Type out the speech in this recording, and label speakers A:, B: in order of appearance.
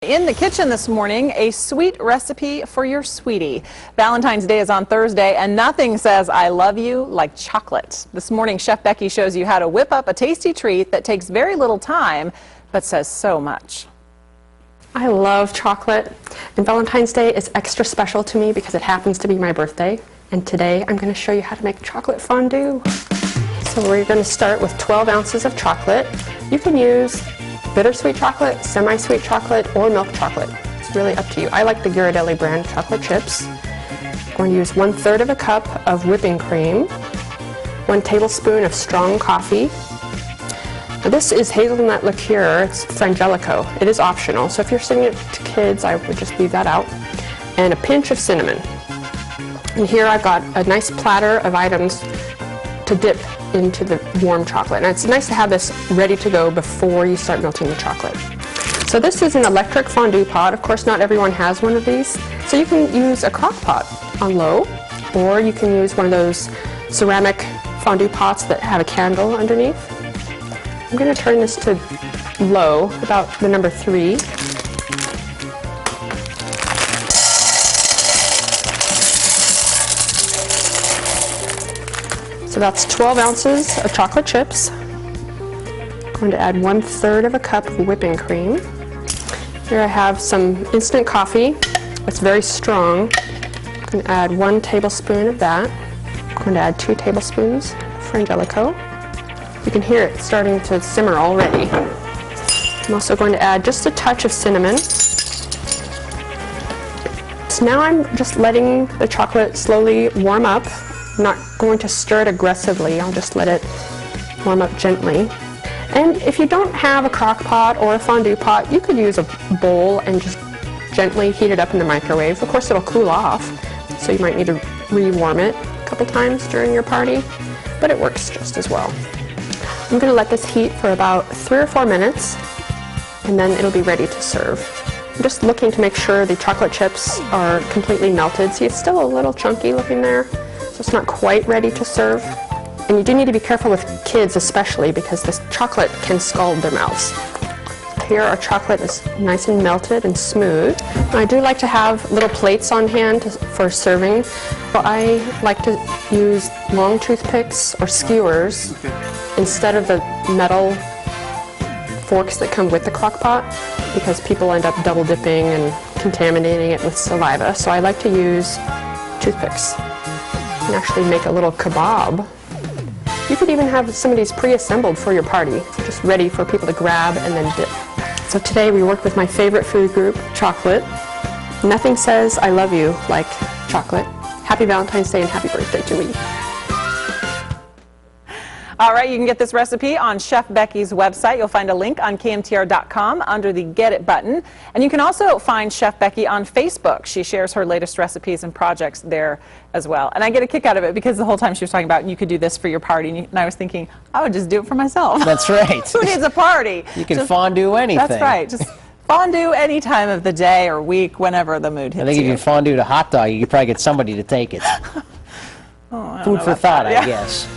A: In the kitchen this morning, a sweet recipe for your sweetie. Valentine's Day is on Thursday, and nothing says I love you like chocolate. This morning, Chef Becky shows you how to whip up a tasty treat that takes very little time, but says so much.
B: I love chocolate, and Valentine's Day is extra special to me because it happens to be my birthday. And today, I'm going to show you how to make chocolate fondue. So we're going to start with 12 ounces of chocolate. You can use bittersweet chocolate, semi-sweet chocolate, or milk chocolate. It's really up to you. I like the Ghirardelli brand chocolate chips. I'm going to use 1/3 of a cup of whipping cream, 1 tablespoon of strong coffee. Now this is hazelnut liqueur. It's Frangelico. It is optional, so if you're serving it to kids, I would just leave that out. And a pinch of cinnamon. And here I've got a nice platter of items to dip into the warm chocolate. And it's nice to have this ready to go before you start melting the chocolate. So this is an electric fondue pot. Of course, not everyone has one of these. So you can use a crock pot on low, or you can use one of those ceramic fondue pots that have a candle underneath. I'm going to turn this to low, about the number 3. So that's 12 ounces of chocolate chips. I'm going to add 1/3 of a cup of whipping cream. Here I have some instant coffee. It's very strong. I'm going to add 1 tablespoon of that. I'm going to add 2 tablespoons of Frangelico. You can hear it starting to simmer already. I'm also going to add just a touch of cinnamon. So now I'm just letting the chocolate slowly warm up. I'm not going to stir it aggressively. I'll just let it warm up gently. And if you don't have a crock pot or a fondue pot, you could use a bowl and just gently heat it up in the microwave. Of course, it'll cool off, so you might need to re-warm it a couple times during your party, but it works just as well. I'm going to let this heat for about 3 or 4 minutes, and then it'll be ready to serve. I'm just looking to make sure the chocolate chips are completely melted. See, it's still a little chunky looking there. So it's not quite ready to serve. And you do need to be careful with kids especially because this chocolate can scald their mouths. Here our chocolate is nice and melted and smooth. I do like to have little plates on hand for serving. But I like to use long toothpicks or skewers instead of the metal forks that come with the crock pot because people end up double dipping and contaminating it with saliva. So I like to use toothpicks. You can actually make a little kebab. You could even have some of these pre-assembled for your party, just ready for people to grab and then dip. So today we worked with my favorite food group, chocolate. Nothing says I love you like chocolate. Happy Valentine's Day and happy birthday to me.
A: All right, you can get this recipe on Chef Becky's website. You'll find a link on KMTR.com under the Get It button. And you can also find Chef Becky on Facebook. She shares her latest recipes and projects there as well. And I get a kick out of it because the whole time she was talking about you could do this for your party. And I was thinking, I would just do it for myself.
C: That's right.
A: Who needs a party?
C: You can fondue anything.
A: That's right. Just fondue any time of the day or week, whenever the mood hits you.
C: I think if you fondue a hot dog, you could probably get somebody to take it.
A: Oh,
C: Food for thought, I guess.